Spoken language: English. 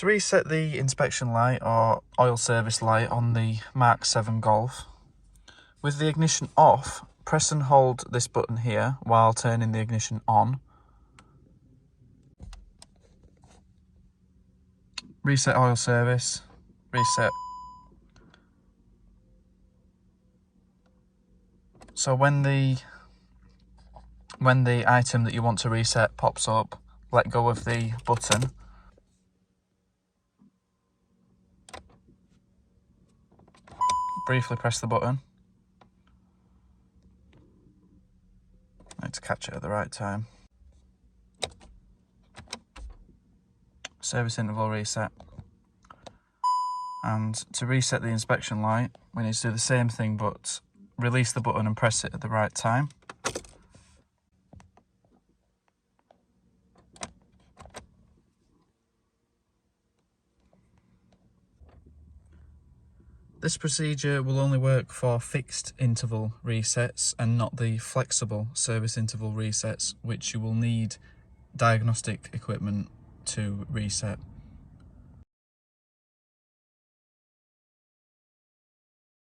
To reset the inspection light or oil service light on the MK7 Golf, with the ignition off, press and hold this button here while turning the ignition on. Reset oil service, reset. So when the item that you want to reset pops up, let go of the button. Briefly press the button. Need to catch it at the right time. Service interval reset. And to reset the inspection light, we need to do the same thing, but release the button and press it at the right time. This procedure will only work for fixed interval resets and not the flexible service interval resets, which you will need diagnostic equipment to reset.